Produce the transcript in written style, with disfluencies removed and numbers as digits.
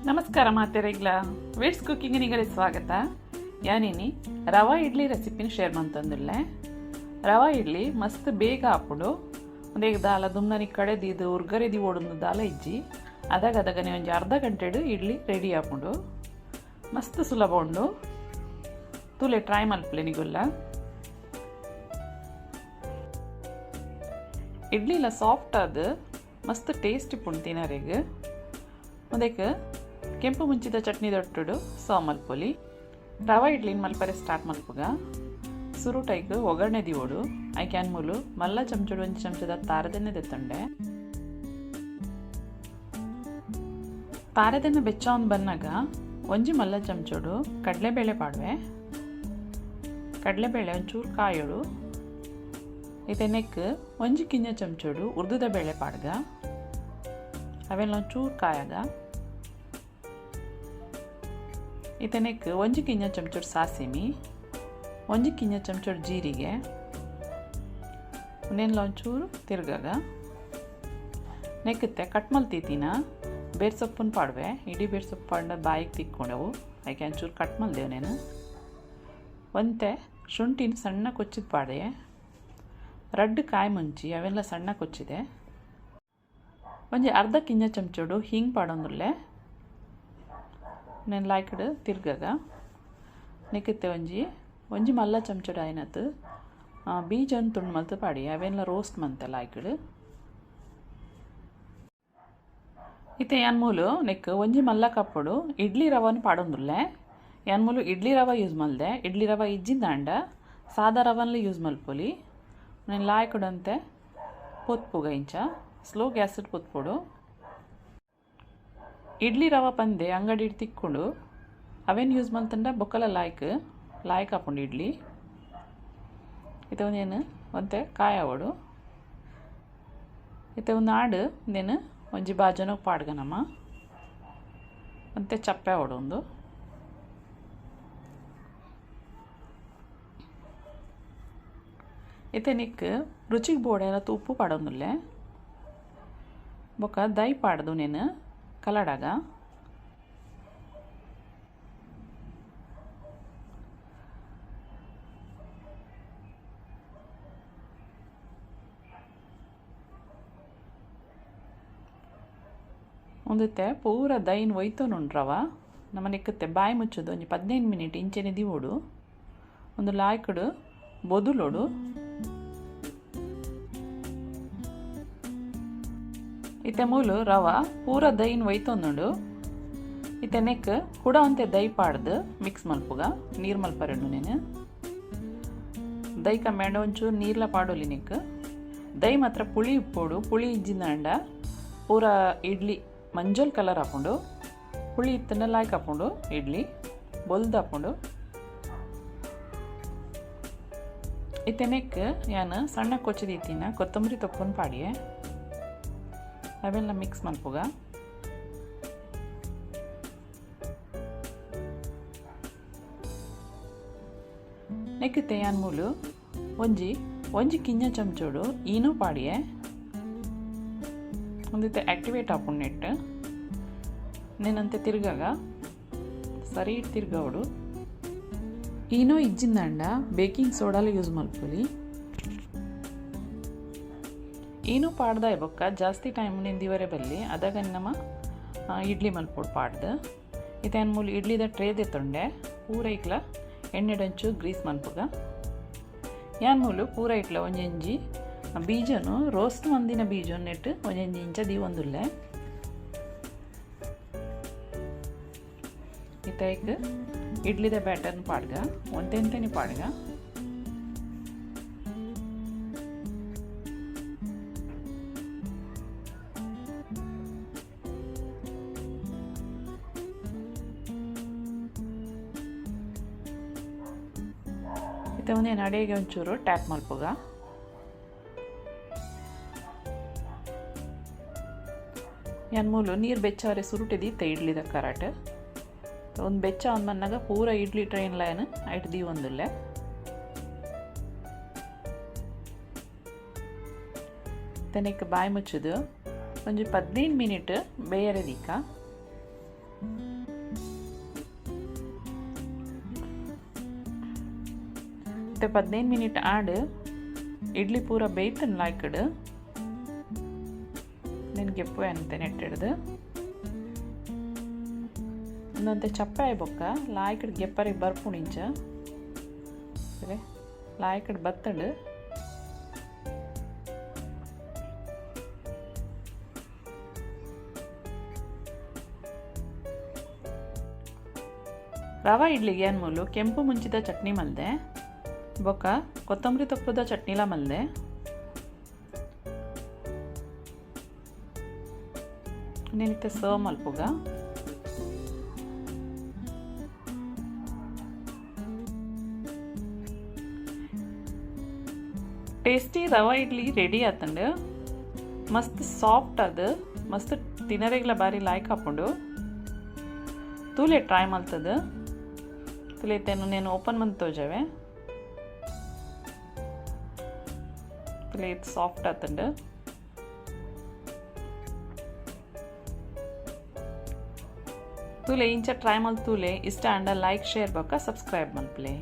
ನಮಸ್ಕಾರ ಮಾತೆರೆಗ್ಲ widths cooking ನಿಗಲಿ ಸ್ವಾಗತ. ಯಾನಿನಿ ರವಾ ಇಡ್ಲಿ ರೆಸಿಪಿನ ಶೇರ್ ಮಂತಂದುಲ್ಲೆ. ರವಾ ಇಡ್ಲಿ ಮಸ್ತ್ ಬೇಗ ಹಾಪುಡು ಒಂದೇಗ ದಾಲ ದುಮ್ನನಿ ಕಡೆದಿದ್ದು ಉರ್ಗರೆದಿ ಓಡೊಂದು ದಾಲ ಇಜ್ಜಿ ಅದಾಗನೆ ಒಂಜಿ ಅರ್ಧ ಗಂಟೆಡು ಇಡ್ಲಿ ರೆಡಿ ಹಾಪುಂಡು. ಮಸ್ತ್ ಸುಲಭ ಉಂಡು, ತೂಲೆ ಟ್ರೈ ಮಲ್ಪಲೆ ನಿಗುಲ್ಲ. ಇಡ್ಲಿಲ ಸಾಫ್ಟ್ ಆದ ಮಸ್ತ್ ಟೇಸ್ಟಿ ಪುಂಡು ತಿನ್ನರೆಗ್. ಒಂದಕ್ಕೆ ಕೆಂಪು ಮುಂಚಿದ ಚಟ್ನಿ ದೊಟ್ಟುಡು ಸೋ ಮಲ್ಪೊಲಿ. ರವಾ ಇಡ್ಲಿನ ಮಲ್ಪರೆ ಸ್ಟಾರ್ಟ್ ಮಲ್ಪುಗ ಸುರುಟೈಕ್ ಒಗ್ಗರಣೆ ದಿವೋಡು ಐಕೆ ಅನ್ಮೂಲು ಮಲ್ಲ ಚಮಚಡು ಒಂಜಿ ಚಮಚದ ತಾರದೆಣ್ಣೆ ದೆತ್ತೊಂಡೆ. ತಾರದೆಣ್ಣೆ ಬೆಚ್ಚ ಒಂದು ಬನ್ನಾಗ ಒಂಜಿ ಮಲ್ಲ ಚಮಚಡು ಕಡಲೆಬೇಳೆ ಪಾಡುವೆ. ಕಡಲೆಬೇಳೆ ಒಂಚೂರು ಕಾಯೋಡು ಇದೆನೆಕ್ ಒಂಜಿ ಕಿಂಜ ಚಮಚಡು ಉರ್ದುದ ಬೇಳೆ ಪಾಡ್ಗ ಅವೆಲ್ಲ ಒಂಚೂರು ಕಾಯಾಗ ಇದೆನೆಕ್ ಒಂಜಿ ಕಿಂಜ ಚಮಚಡು ಸಾಸಿಮಿ, ಒಂಜಿ ಕಿಂಜ ಚಮಚಡು ಜೀರಿಗೆ ನೆನ್ಲ ಒಂಚೂರು ತಿರ್ಗಾಗ ನೆಕ್ಕತ್ತೆ ಕಟ್ ಮಲ್ತೀತಿನ ಬೇರ್ ಸೊಪ್ಪನ್ನು ಪಾಡುವೆ. ಇಡೀ ಬೇರ್ ಸೊಪ್ಪು ಪಾಡ ಬಾಯಿಗೆ ತಿಕ್ಕೊಂಡೆವು ಅದಕ್ಕೆ ಒಂಚೂರು ಕಟ್ ಮಲ್ದೇವು. ನೇನು ಒಂತೆ ಶುಂಠಿನ ಸಣ್ಣ ಕೊಚ್ಚಿದ ಪಾಡೆ, ರಡ್ಡು ಕಾಯಿ ಮುಂಚಿ ಅವೆಲ್ಲ ಸಣ್ಣ ಕೊಚ್ಚಿದೆ. ಒಂಜಿ ಅರ್ಧ ಕಿಂಜ ಚಮಚಡು ಹಿಂಗೆ ಪಾಡೊಂದುಲ್ಲೆ నేను ಲಾಯ್ಕಡ್ ತಿರ್ಗಾಗ ನೆಕ್ಕತ್ತೆ ಒಂಜಿ ಮಲ್ಲ ಚಮಚಡು ಆಯ್ನತ್ತು ಬೀಜವನ್ನು ತುಂಡು ಮಲ್ತು ಪಾಡಿ ಅವೆಲ್ಲ ರೋಸ್ಟ್ ಮಂತೆ ಲಾಯ್ಕಡ್. ಇತ್ತೆ ಯಾನ್ಮೂಲು ನೆಕ್ ಒಂಜಿ ಮಲ್ಲ ಕಪ್ಪಡು ಇಡ್ಲಿ ರವಾನು ಪಾಡೊಂದುಲ್ಲೆ. ಯಾನ್ಮೂಲು ಇಡ್ಲಿ ರವ ಯೂಸ್ ಮಲ್ದೆ. ಇಡ್ಲಿ ರವ ಇಜ್ಜಿಂದಾಂಡ ಸಾದಾ ರವನ್ಲ ಯೂಸ್ ಮಲ್ಪೊಲಿ. నేను ಲಾಯ್ಕಡಂತೆ ಪೊತ್ಪುಗ ಇಂಚ ಸ್ಲೋ ಗ್ಯಾಸ್ ಪೊತ್ಪೊಡು. ಇಡ್ಲಿ ರವ ಪಂದೆ ಅಂಗಡಿ ತಿಕ್ಕೊಂಡು ಅವೇನು ಯೂಸ್ ಮಲ್ತಂಡ ಬೊಕ್ಕಲ ಲಾಯ್ಕ್ ಹಾಕೊಂಡು ಇಡ್ಲಿ ಇತ್ತೆ ಒಂದೇನು ಒಂತೆ ಕಾಯಾವಡು ಇತ್ತೆ ಒಂದು ಆಡು ಒಂದೇನು ಒಂಜಿ ಬಾಜನೋಗಿ ಪಾಡ್ಗ ನಮ್ಮ ಒಂತೆ ಚಪ್ಪೆ ಆವಡು ಇತ್ತೆ ನಿಕ್ ರುಚಿಗೆ ಬೋಡೆ ಉಪ್ಪು ಪಾಡೊಂದುಲ್ಲೆ. ಬೊಕ್ಕ ದೈ ಪಾಡ್ದು ನೇನು ಕಲಡಾಗ ಒಂದತ್ತೆ ಪೂರ ದೈನ್ ಒಯ್ತೋನುಂಡ್ರವ ನಮ್ಮ ನೆಕ್ಕತ್ತೆ ಬಾಯಿ ಮುಚ್ಚೋದು ಒಂಜಿ 15 ಮಿನಿಟ್ ಇಂಚೆನೆ ದಿವೋಡು. ಒಂದು ಲಾಯ್ಕಡು ಬೊದುಲೋಡು ಇತ್ತೆ ಮೂಲು ರವ ಪೂರ ದೈನ್ ಒಯ್ತೊಂದುಂಡು. ಇತ್ತೆ ನೆಕ್ ಹುಡ ಅಂತೆ ದೈ ಪಾಡ್ದು ಮಿಕ್ಸ್ ಮಲ್ಪುಗ ನೀರು ಮಲ್ಪರೆಂಡು. ನೇನು ದೈ ಕಮ್ಮಿಂಡ ಒಂಚೂರು ನೀರ್ಲ ಪಾಡೋಲಿ ನೆಕ್ ದೈ ಮಾತ್ರ ಪುಳಿ ಉಪ್ಪೋಡು. ಪುಳಿ ಇಜ್ಜಿಂದಾಂಡ ಪೂರ ಇಡ್ಲಿ ಮಂಜಲ್ ಕಲರ್ ಹಾಕೊಂಡು ಪುಳಿ ಇತ್ತನ್ನ ಲಾಯ್ಕ್ ಹಾಕೊಂಡು ಇಡ್ಲಿ ಬೊಲ್ದು ಹಾಕೊಂಡು ಇತ್ತೆ ನೆಕ್ ಯಾನು ಸಣ್ಣ ಕೊಚ್ಚಿದೀತಿನ ಕೊತ್ತಂಬರಿ ತೊಪ್ಪನ್ನು ಪಾಡಿಯೆ ಅವೆಲ್ಲ ಮಿಕ್ಸ್ ಮಲ್ಪುಗ. ನೆಕ್ಕತ್ತೆ ಯಾನ್ಮೂಲು ಒಂಜಿ ಕಿಂಜ ಚಮಚೋಡು ಈನೂ ಪಾಡಿಯೆ ಒಂದಿತ್ತೆ ಆಕ್ಟಿವೇಟ್ ಹಾಕೊಂಡು ನೆಟ್ಟು నేనంతే ತಿರ್ಗಾಗ ಸರಿ ತಿರ್ಗಾವಡು. ಈನೋ ಇಜ್ಜಿಂದಾಂಡ ಬೇಕಿಂಗ್ ಸೋಡಾಲು ಯೂಸ್ ಮಲ್ಪೊಲಿ. ಏನೂ ಪಾಡ್ದ ಬೊಕ್ಕ ಜಾಸ್ತಿ ಟೈಮ್ ನಿಂದಿವರೆ ಬಲ್ಲಿ ಅದಾಗ ನಮ್ಮ ಇಡ್ಲಿ ಮಲ್ಪೊಡು ಪಾಡ್ದು. ಇತ್ತೆ ಅನ್ಮೂಲು ಇಡ್ಲಿದ ಟ್ರೇದೆ ತೊಂಡೆ ಪೂರ ಇಕ್ಲ ಎಣ್ಣೆಡಂಚು ಗ್ರೀಸ್ ಮಲ್ಪುಗ. ಯಾನ್ಮೂಲು ಪೂರ ಇಕ್ಲ ಒಂಜಿ ಬೀಜನು ರೋಸ್ಟ್ ಮಂದಿನ ಬೀಜ ನೆಟ್ಟು ಒಂಜಿ ಇಂಚ ದೀವೊಂದುಲ್ಲೆ. ಇತ್ತೈಕ್ ಇಡ್ಲಿದ ಬ್ಯಾಟರ್ನ ಪಾಡ್ಗ ಒಂತೆಂತೆನಿ ಪಾಡ್ಗ ಇತ್ತೆ ಒಂದೇನು ಅಡಿಗೆ ಒಂಚೂರು ಟ್ಯಾಪ್ ಮಲ್ಪುಗ. ಯಾನ್ಮೂಲು ನೀರು ಬೆಚ್ಚವರೆ ಸುರುಟಿದಿತ್ತೆ ಇಡ್ಲಿದ ಕರಾಟ್ ಒಂದು ಬೆಚ್ಚ ಒಂದು ಮನ್ನಾಗ ಪೂರ ಇಡ್ಲಿ ಟ್ರೈನ್ ಲೈನ್ ಐಟ್ ದೀವೊಂದುಲ್ಲೆ. ತೆನೆಕ್ ಬಾಯಿ ಮುಚ್ಚದು ಒಂಜಿ 15 ಮಿನಿಟ್ ಬೇಯರೆ ದೀಕ ಮತ್ತೆ 15 ಮಿನಿಟ್ ಆಡ್ ಇಡ್ಲಿ ಪೂರ ಬೇಯ್ತನ್ ಲಾಯ್ಕಡ್ నేను ಗೆಪ್ಪು ಅಂತೆ ನೆಟ್ಟಿಡ್ದು ಇನ್ನೊಂತೆ ಚಪ್ಪೆ ಆಯ್ಬೊಕ್ಕ ಲಾಯ್ಕಡ್ ಗೆಪ್ಪರಿಗೆ ಬರ್ಪುಣಿಂಚ ಸರಿ ಲಾಯ್ಕಡ್ ಬತ್ತಂಡು ರವಾ ಇಡ್ಲಿಗೆ ಏನು ಮೂಲು ಕೆಂಪು ಮುಂಚಿದ ಚಟ್ನಿ ಮಲ್ದೆ ಬೊಕ್ಕ ಕೊತ್ತಂಬರಿ ತೊಪ್ಪದ ಚಟ್ನಿಲ ಮಲ್ದೆ ನೆನಿತ್ತೆ serve ಮಲ್ಪುಗ tasty rava idli ready ಆತಂಡು ಮಸ್ತ್ ಸಾಫ್ಟ್ ಅದು ಮಸ್ತ್ ತಿನ್ನರೆಗ್ಲ ಬಾರಿ ಲಾಯ್ಕ್ ಹಾಕೊಂಡು ತೂಲೆ ಟ್ರೈ ಮಲ್ತದ ತುಲೇತೇನು నేను ಓಪನ್ ಮಂತ್ ತೋಜವೆ ತುಲೆ ಸಾಫ್ಟ್ ಆತಂಡು ತುಲೆ ಇಂಚ ಟ್ರೈ ಮಲ್ ತೂಲೆ ಇಷ್ಟ ಅಂಡ ಲೈಕ್ ಶೇರ್ ಬೊಕ್ಕ ಸಬ್ಸ್ಕ್ರೈಬ್ ಮಲ್ಪ್ಲೆ